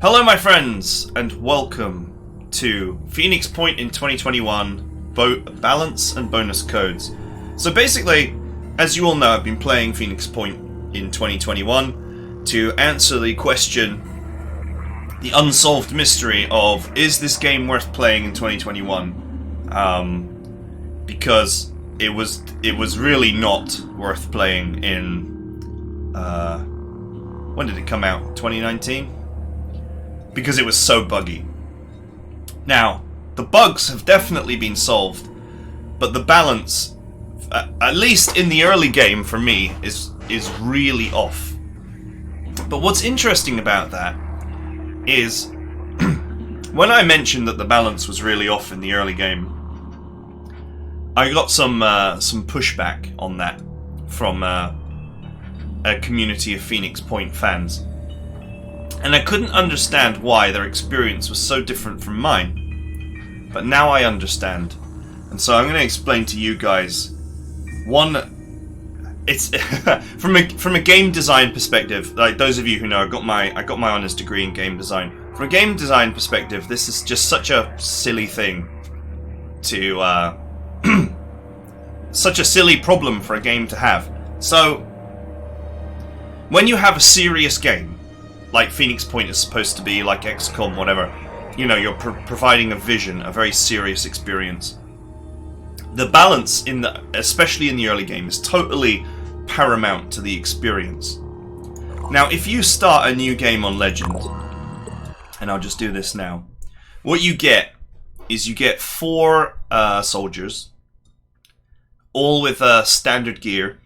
Hello my friends, and welcome to Phoenix Point in 2021 Balance and Bonus Codes. So basically, as you all know, I've been playing Phoenix Point in 2021 to answer the question, the unsolved mystery of, is this game worth playing in 2021? Because it was really not worth playing in, when did it come out? 2019? Because it was so buggy. Now, the bugs have definitely been solved, but the balance, at least in the early game for me, is really off. But what's interesting about that is, when I mentioned that the balance was really off in the early game, I got some pushback on that from a community of Phoenix Point fans. And I couldn't understand why their experience was so different from mine. But now I understand. And so I'm going to explain to you guys it's from a game design perspective, like those of you who know, I got my honors degree in game design. From a game design perspective, this is just such a silly thing to such a silly problem for a game to have. So when you have a serious game like Phoenix Point is supposed to be, like XCOM, whatever, you know, you're providing a vision, a very serious experience. The balance, especially in the early game, is totally paramount to the experience. Now, if you start a new game on Legend, and I'll just do this now, what you get is you get 4 soldiers, all with standard gear.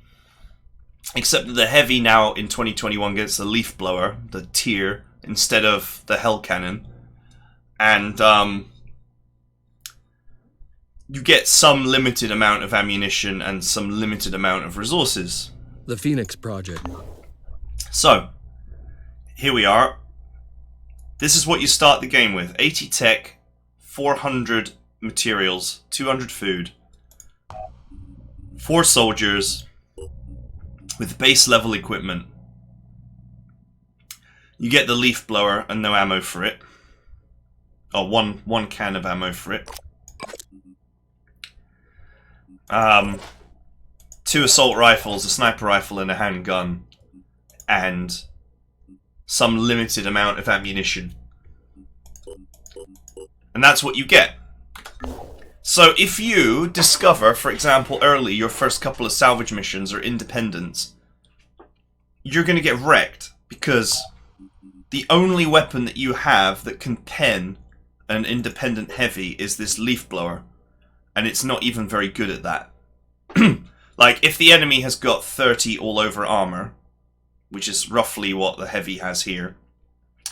Except that the heavy now in 2021 gets the leaf blower, the tier, instead of the hell cannon. And you get some limited amount of ammunition and some limited amount of resources. The Phoenix Project. So, here we are. This is what you start the game with. 80 tech, 400 materials, 200 food, 4 soldiers, with base level equipment. You get the leaf blower and no ammo for it. Oh, one can of ammo for it. 2 assault rifles, a sniper rifle and a handgun. And some limited amount of ammunition. And that's what you get. So if you discover, for example, early, your first couple of salvage missions or independents, you're going to get wrecked, because the only weapon that you have that can pen an independent heavy is this leaf blower, and it's not even very good at that. Like, if the enemy has got 30 all over armor, which is roughly what the heavy has here,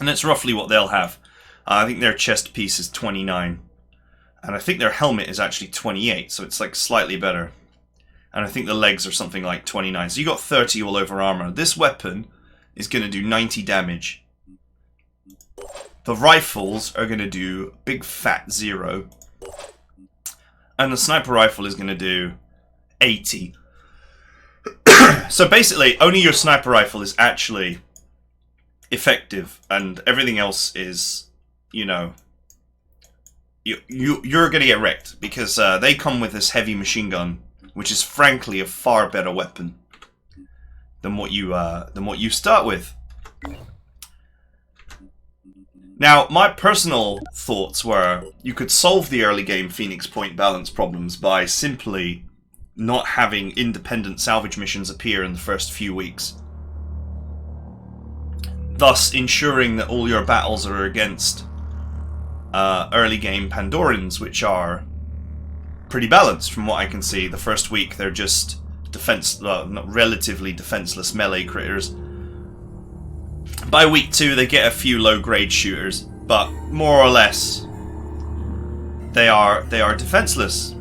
and that's roughly what they'll have. I think their chest piece is 29. And I think their helmet is actually 28, so it's like slightly better. And I think the legs are something like 29. So you got 30 all over armor. This weapon is going to do 90 damage. The rifles are going to do big fat 0. And the sniper rifle is going to do 80. So basically, only your sniper rifle is actually effective. And everything else is, you know, you're going to get wrecked, because they come with this heavy machine gun, which is frankly a far better weapon than what you start with. Now, my personal thoughts were you could solve the early game Phoenix Point balance problems by simply not having independent salvage missions appear in the first few weeks, thus ensuring that all your battles are against early game Pandorans, which are pretty balanced from what I can see. The first week they're just relatively defenseless melee critters. By week 2 they get a few low grade shooters, but more or less they are defenseless.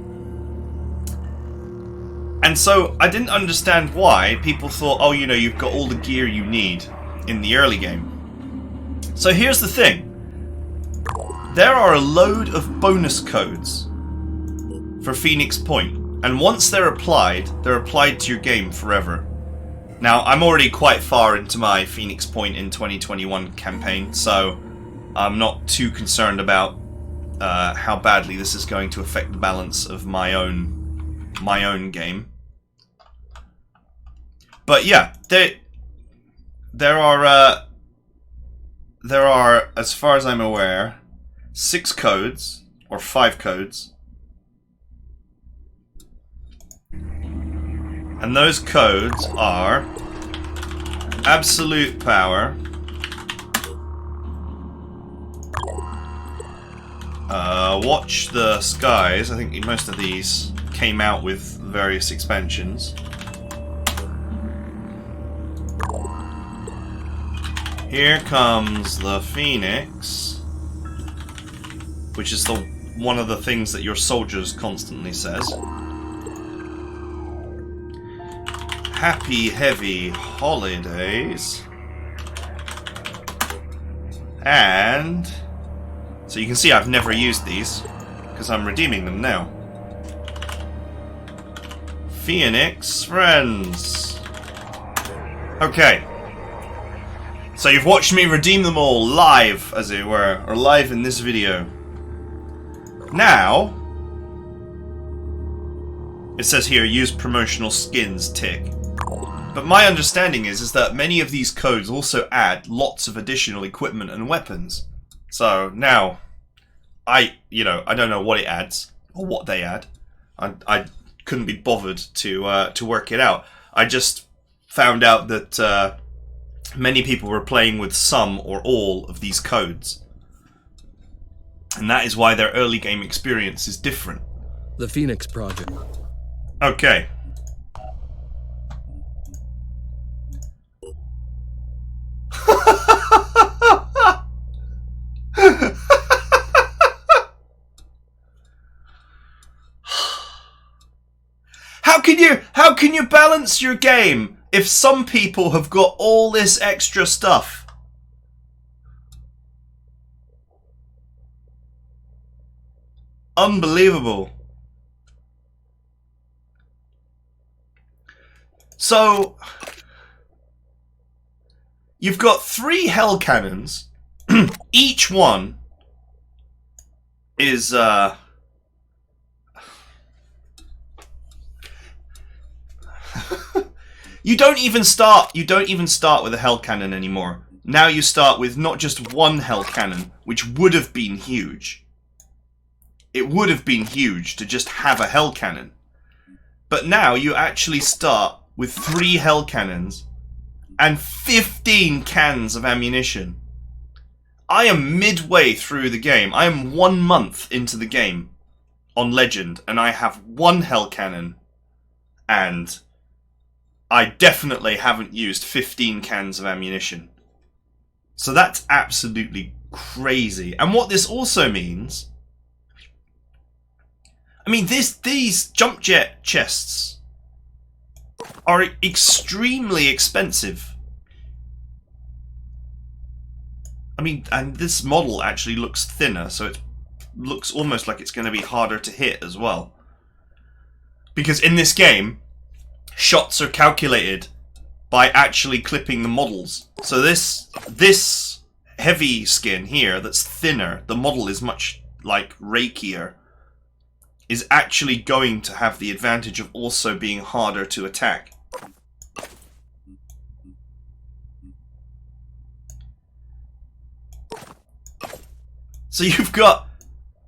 And so I didn't understand why people thought, oh, you know, you've got all the gear you need in the early game. So here's the thing. There are a load of bonus codes for Phoenix Point, and once they're applied to your game forever. Now, I'm already quite far into my Phoenix Point in 2021 campaign, so I'm not too concerned about how badly this is going to affect the balance of my own game. But yeah, there are, as far as I'm aware, 6 codes, or 5 codes. And those codes are Absolute Power, Watch the Skies. I think most of these came out with various expansions. Here comes the Phoenix, which is one of the things that your soldiers constantly says. Happy Heavy Holidays. And so you can see I've never used these because I'm redeeming them now. PHOENIXFRIENDS. Okay. So you've watched me redeem them all live, as it were, or live in this video. Now, it says here, use promotional skins, tick. But my understanding is that many of these codes also add lots of additional equipment and weapons. So now, I don't know what it adds, or what they add. I couldn't be bothered to work it out. I just found out that many people were playing with some or all of these codes. And that is why their early game experience is different. The Phoenix Project. Okay. How can you balance your game if some people have got all this extra stuff? Unbelievable. So you've got 3 hell cannons. Each one is You don't even start with a hell cannon anymore. Now you start with not just 1 hell cannon, which would have been huge. It would have been huge to just have a hell cannon. But now you actually start with 3 hell cannons and 15 cans of ammunition. I am midway through the game. I am 1 month into the game on Legend, and I have 1 hell cannon, and I definitely haven't used 15 cans of ammunition. So that's absolutely crazy. And what this also means, I mean, these jump jet chests are extremely expensive. I mean, and this model actually looks thinner, so it looks almost like it's going to be harder to hit as well. Because in this game, shots are calculated by actually clipping the models. So this heavy skin here that's thinner, the model is much like rakier, is actually going to have the advantage of also being harder to attack. So you've got,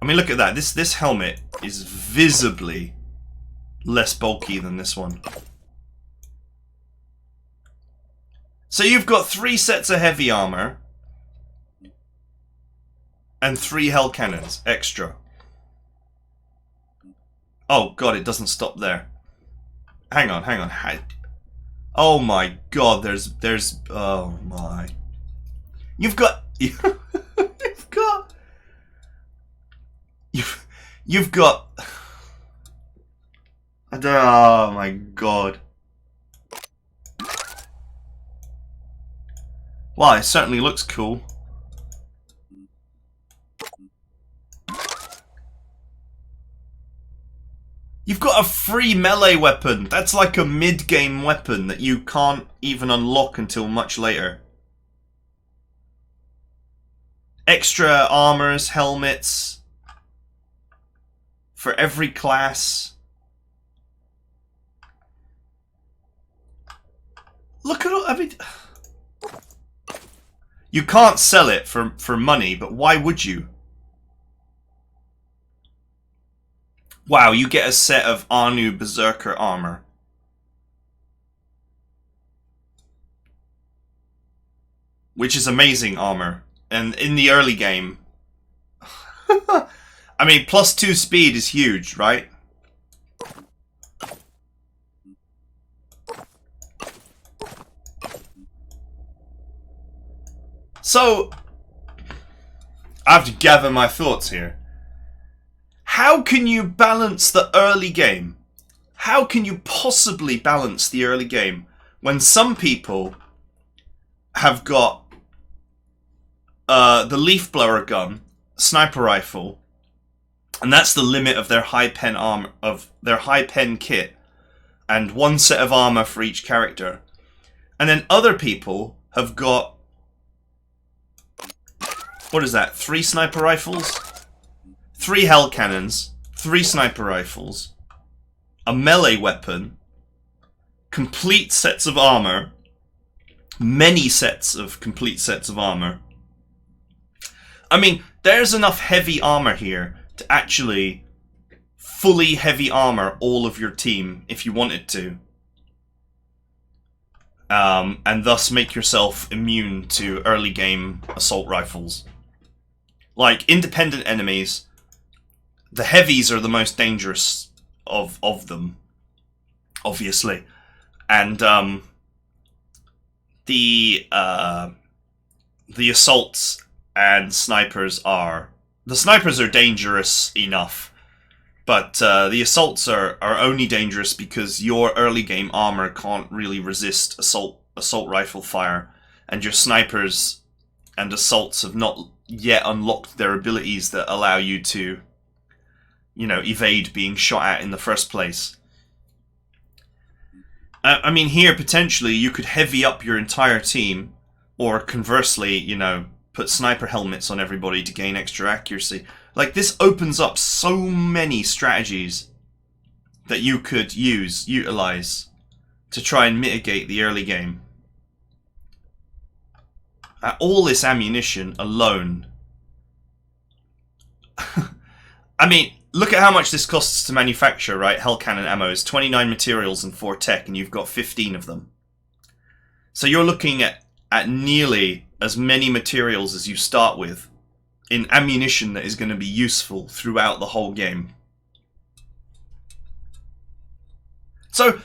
I mean, look at that. This helmet is visibly less bulky than this one. So you've got 3 sets of heavy armor and 3 hell cannons extra. Oh god, it doesn't stop there. Hang on. Oh my god, there's oh my. You've got oh my god. Well, it certainly looks cool. You've got a free melee weapon. That's like a mid-game weapon that you can't even unlock until much later. extra armors, helmets for every class. Look at all, I mean, you can't sell it for money, but why would you? Wow, you get a set of Anu Berserker armor. Which is amazing armor. And in the early game... I mean, +2 speed is huge, right? So, I have to gather my thoughts here. How can you balance the early game? How can you possibly balance the early game when some people have got the leaf blower gun, sniper rifle, and that's the limit of their high pen armor, of their high pen kit, and one set of armor for each character, and then other people have got, what is that? 3 sniper rifles, 3 hell cannons, 3 sniper rifles, a melee weapon, complete sets of armor, many sets of complete sets of armor. I mean, there's enough heavy armor here to actually fully heavy armor all of your team if you wanted to. And thus make yourself immune to early game assault rifles. Like, independent enemies, the heavies are the most dangerous of them, obviously. And the assaults and snipers are... The snipers are dangerous enough, but the assaults are only dangerous because your early game armor can't really resist assault rifle fire, and your snipers and assaults have not yet unlocked their abilities that allow you to, you know, evade being shot at in the first place. I mean, here, potentially, you could heavy up your entire team, or conversely, you know, put sniper helmets on everybody to gain extra accuracy. Like, this opens up so many strategies that you could utilize to try and mitigate the early game. All this ammunition alone. I mean, look at how much this costs to manufacture, right? Hell cannon ammo is 29 materials and 4 tech, and you've got 15 of them. So you're looking at nearly as many materials as you start with in ammunition that is going to be useful throughout the whole game. So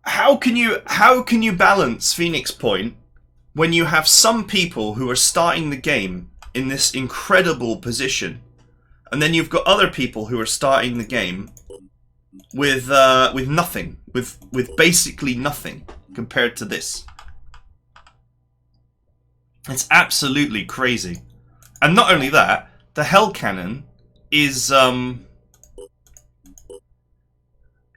how can you balance Phoenix Point when you have some people who are starting the game in this incredible position, and then you've got other people who are starting the game with nothing, with basically nothing compared to this? It's absolutely crazy. And not only that, the Hell Cannon is a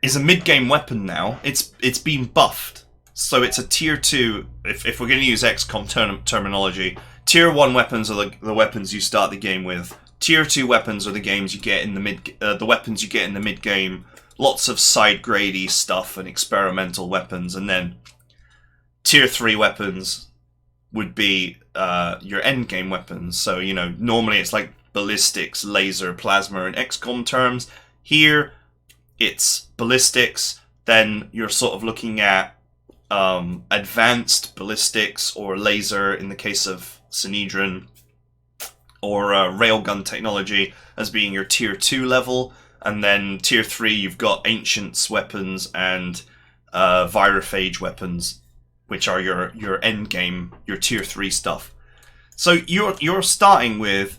mid-game weapon now. It's been buffed. So it's a tier 2, if we're going to use XCOM terminology, tier 1 weapons are the weapons you start the game with. Tier 2 weapons are the games you get in the weapons you get in the mid-game. Lots of side-grady stuff and experimental weapons, and then tier 3 weapons would be your endgame weapons. So, you know, normally it's like ballistics, laser, plasma in XCOM terms. Here, it's ballistics, then you're sort of looking at advanced ballistics or laser in the case of Synedron, or railgun technology as being your tier 2 level, and then tier 3 you've got ancients weapons and virophage weapons, which are your end game, your tier 3 stuff. So you're starting with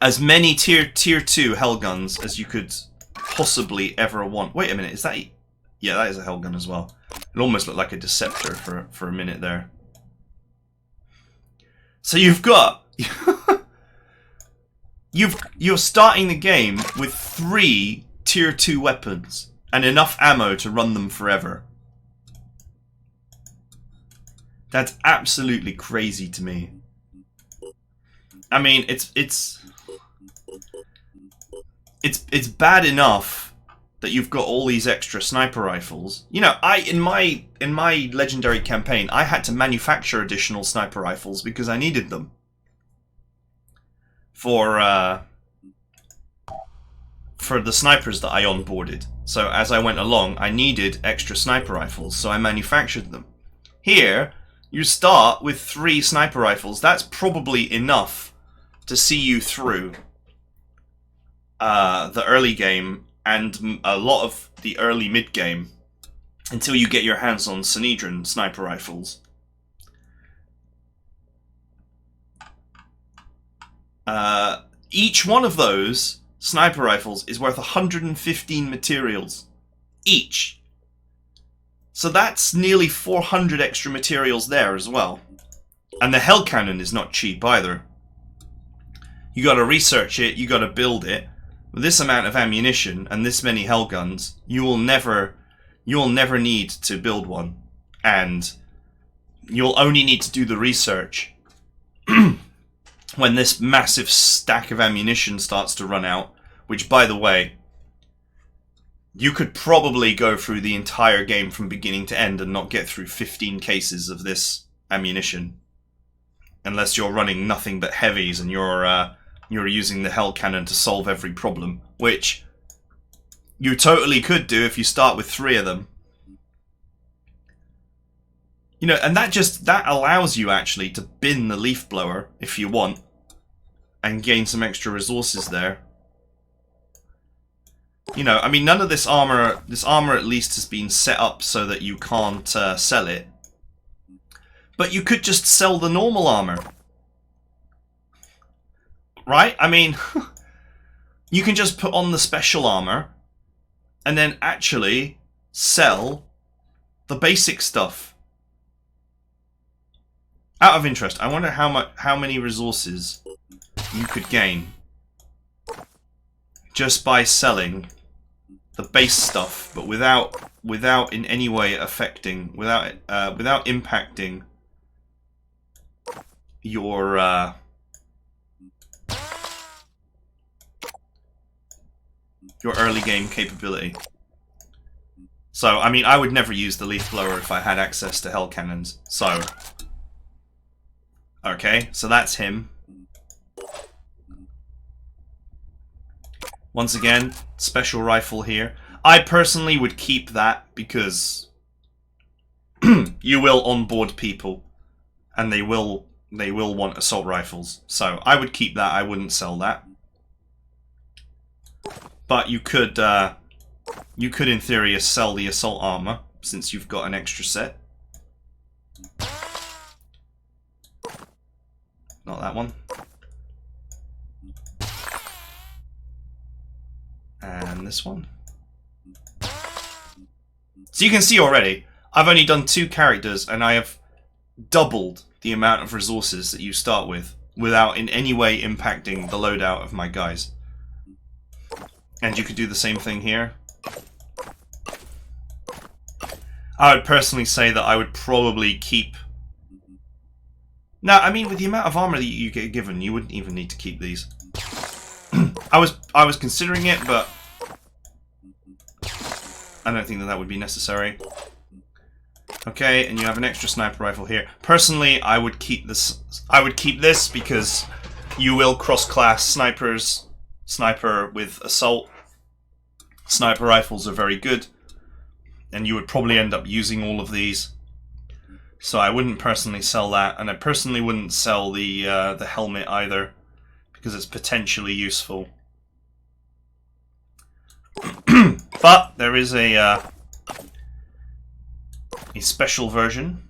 as many tier 2 hellguns as you could possibly ever want. Wait a minute, is that... Yeah, that is a hellgun as well. It almost looked like a Deceptor for a minute there. So you've got... You're starting the game with 3 tier 2 weapons and enough ammo to run them forever. That's absolutely crazy to me. I mean, it's bad enough that you've got all these extra sniper rifles. You know, in my legendary campaign, I had to manufacture additional sniper rifles because I needed them for the snipers that I onboarded. So as I went along, I needed extra sniper rifles, so I manufactured them. Here, you start with 3 sniper rifles. That's probably enough to see you through the early game and a lot of the early mid-game until you get your hands on Sanhedrin sniper rifles. Each one of those sniper rifles is worth 115 materials each. So that's nearly 400 extra materials there as well. And the hell cannon is not cheap either. You gotta research it, you gotta build it. With this amount of ammunition and this many hell guns, you will never need to build one. And you'll only need to do the research when this massive stack of ammunition starts to run out, which, by the way, you could probably go through the entire game from beginning to end and not get through 15 cases of this ammunition. Unless you're running nothing but heavies and you're using the hell cannon to solve every problem, which you totally could do if you start with 3 of them. You know, and that allows you actually to bin the leaf blower if you want and gain some extra resources there. You know, I mean, none of this armor at least has been set up so that you can't sell it. But you could just sell the normal armor. Right? I mean, you can just put on the special armor and then actually sell the basic stuff. Out of interest, I wonder how many resources you could gain just by selling the base stuff, but without in any way affecting, without impacting your early game capability. So, I mean, I would never use the leaf blower if I had access to hell cannons. So, okay, so that's him. Once again, special rifle here. I personally would keep that because you will onboard people and they will want assault rifles. So I would keep that, I wouldn't sell that. But you could in theory sell the assault armor since you've got an extra set. Not that one. And this one. So you can see already, I've only done 2 characters and I have doubled the amount of resources that you start with without in any way impacting the loadout of my guys. And you could do the same thing here. I would personally say that I would probably keep... Now, I mean, with the amount of armor that you get given, you wouldn't even need to keep these. I was considering it, but I don't think that would be necessary. Okay, and you have an extra sniper rifle here. Personally, I would keep this. I would keep this because you will cross-class snipers. Sniper with assault. Sniper rifles are very good, and you would probably end up using all of these. So I wouldn't personally sell that, and I personally wouldn't sell the helmet either, because it's potentially useful. But there is a special version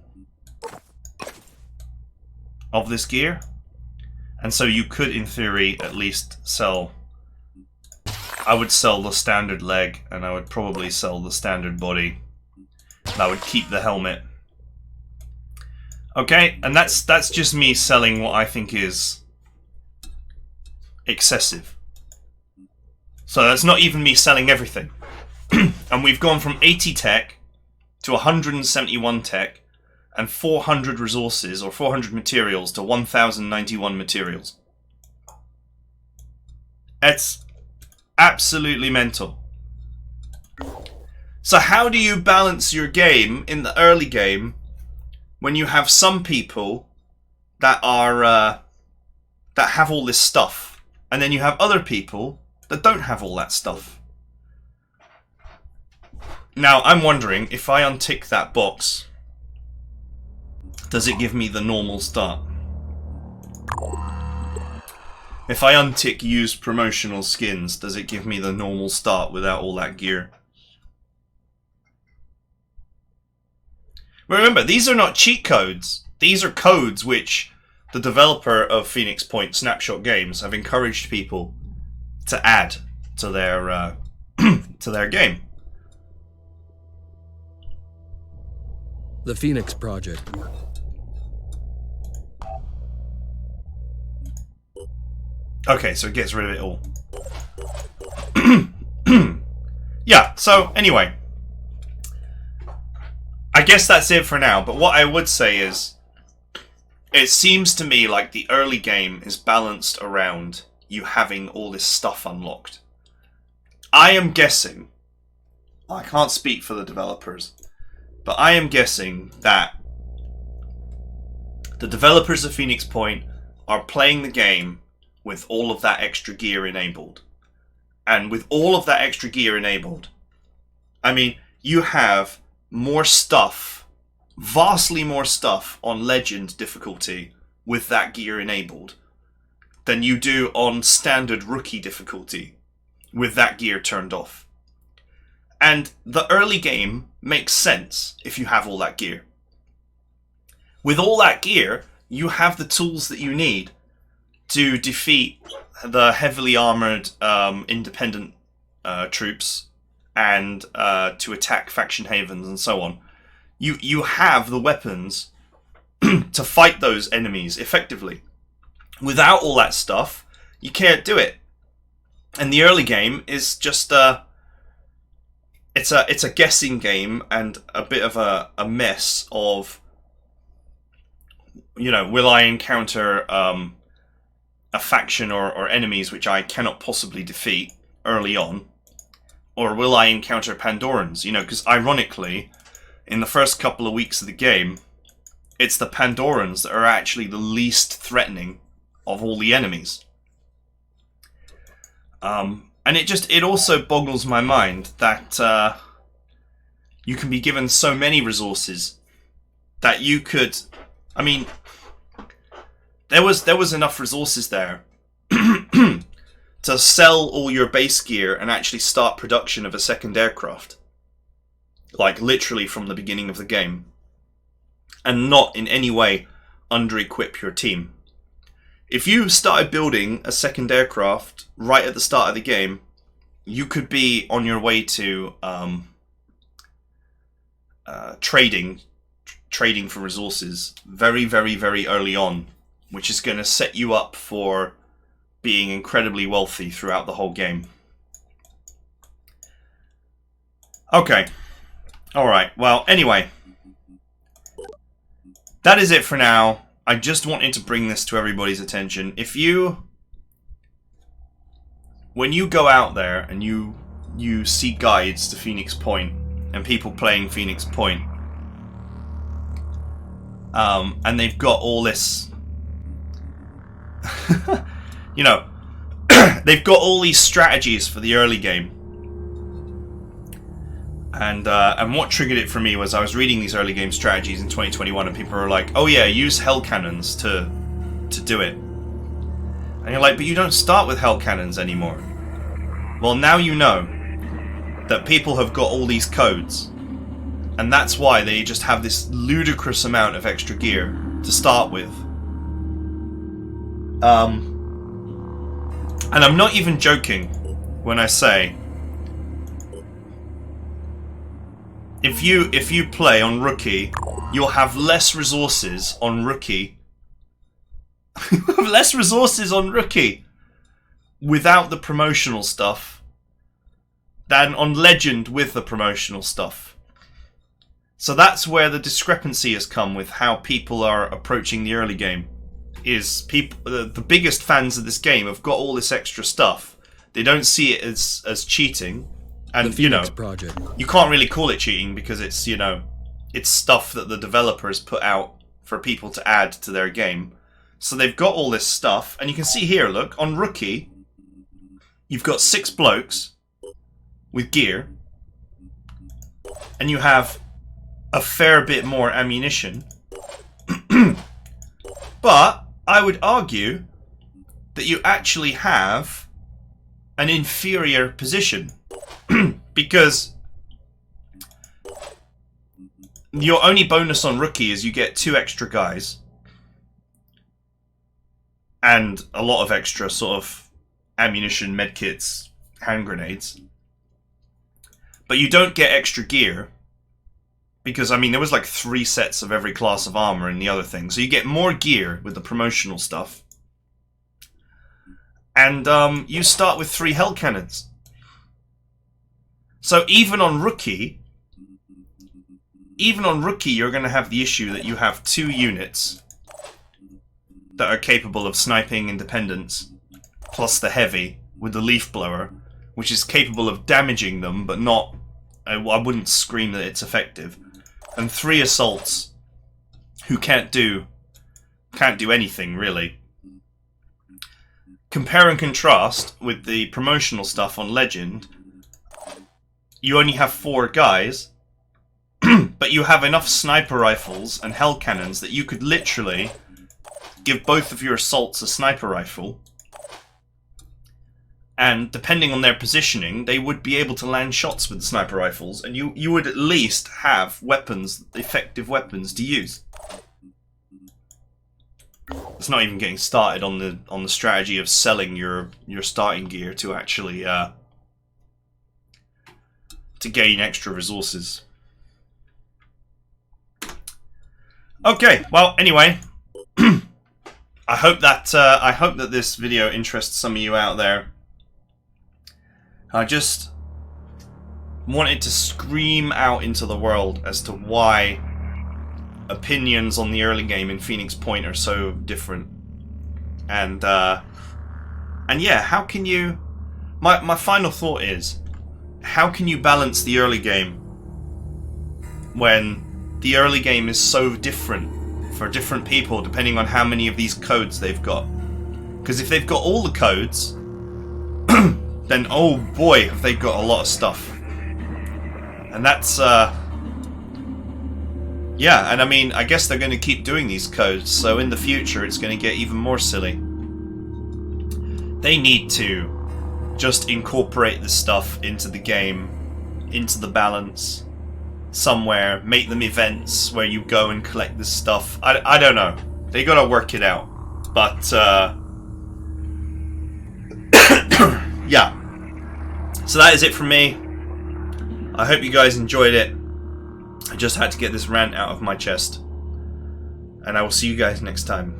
of this gear, and so you could, in theory, at least sell. I would sell the standard leg, and I would probably sell the standard body. And I would keep the helmet. Okay, and that's just me selling what I think is excessive. So that's not even me selling everything. And we've gone from 80 tech to 171 tech and 400 resources or 400 materials to 1091 materials. It's absolutely mental. So how do you balance your game in the early game when you have some people that are that have all this stuff, and then you have other people that don't have all that stuff? Now, I'm wondering, if I untick that box, does it give me the normal start? If I untick use promotional skins, does it give me the normal start without all that gear? Remember, these are not cheat codes. These are codes which the developer of Phoenix Point Snapshot Games have encouraged people to add to their to their game. The Phoenix Project. Okay, so it gets rid of it all. Yeah, so anyway. I guess that's it for now, but what I would say is, it seems to me like the early game is balanced around you having all this stuff unlocked. I am guessing, I can't speak for the developers, but I am guessing that the developers of Phoenix Point are playing the game with all of that extra gear enabled. And with all of that extra gear enabled, I mean, you have more stuff, vastly more stuff on Legend difficulty with that gear enabled than you do on standard rookie difficulty with that gear turned off. And the early game makes sense if you have all that gear. With all that gear, you have the tools that you need to defeat the heavily armored independent troops and to attack faction havens and so on. You have the weapons to fight those enemies effectively. Without all that stuff, you can't do it. And the early game is just it's a guessing game and a bit of a mess of, you know, will I encounter a faction or enemies which I cannot possibly defeat early on? Or will I encounter Pandorans? You know, because ironically, in the first couple of weeks of the game, it's the Pandorans that are actually the least threatening of all the enemies. And it also boggles my mind that you can be given so many resources that you could, I mean, there was enough resources there to sell all your base gear and actually start production of a second aircraft. Like, literally from the beginning of the game. And not in any way under-equip your team. If you started building a second aircraft right at the start of the game, you could be on your way to trading for resources very, very, very early on, which is going to set you up for being incredibly wealthy throughout the whole game. Okay. Alright, well, anyway. That is it for now. I just wanted to bring this to everybody's attention. When you go out there and you see guides to Phoenix Point and people playing Phoenix Point, and they've got all this, you know, they've got all these strategies for the early game. And what triggered it for me was I was reading these early game strategies in 2021, and people were like, "Oh yeah, use hell cannons to do it." And you're like, "But you don't start with hell cannons anymore." Well, now you know that people have got all these codes, and that's why they just have this ludicrous amount of extra gear to start with. And I'm not even joking when I say, if you play on Rookie, you'll have less resources on Rookie. Less resources on Rookie without the promotional stuff than on Legend with the promotional stuff. So that's where the discrepancy has come with how people are approaching the early game. Is people, the biggest fans of this game have got all this extra stuff, They don't see it as cheating. And, The you know, Phoenix Project. you can't really call it cheating because it's, you know, it's stuff that the developers put out for people to add to their game. So they've got all this stuff. And you can see here, look, on Rookie, you've got 6 blokes with gear. And you have a fair bit more ammunition. But I would argue that you actually have an inferior position. Because your only bonus on Rookie is you get 2 extra guys. And a lot of extra sort of ammunition, medkits, hand grenades. But you don't get extra gear. Because, I mean, there was like 3 sets of every class of armor in the other thing. So you get more gear with the promotional stuff. And you start with 3 hell cannons. So even on Rookie, you're going to have the issue that you have 2 units that are capable of sniping independents, plus the heavy with the leaf blower, which is capable of damaging them, but not. I wouldn't scream that it's effective. And 3 assaults who can't do anything really. Compare and contrast with the promotional stuff on Legend. You only have 4 guys, but you have enough sniper rifles and hell cannons that you could literally give both of your assaults a sniper rifle. And depending on their positioning, they would be able to land shots with the sniper rifles, and you would at least have weapons, effective weapons to use. It's not even getting started on the strategy of selling your starting gear to actually to gain extra resources. Okay, well, anyway, I hope that this video interests some of you out there. I just wanted to scream out into the world as to why opinions on the early game in Phoenix Point are so different. And yeah, how can you... My final thought is, how can you balance the early game when the early game is so different for different people depending on how many of these codes they've got? Because if they've got all the codes, then oh boy, have they got a lot of stuff. And that's, yeah, and I mean, I guess they're going to keep doing these codes, so in the future it's going to get even more silly. They need to just incorporate this stuff into the game, into the balance, somewhere, make them events where you go and collect this stuff. I don't know. They got to work it out. But, yeah. So that is it from me. I hope you guys enjoyed it. I just had to get this rant out of my chest. And I will see you guys next time.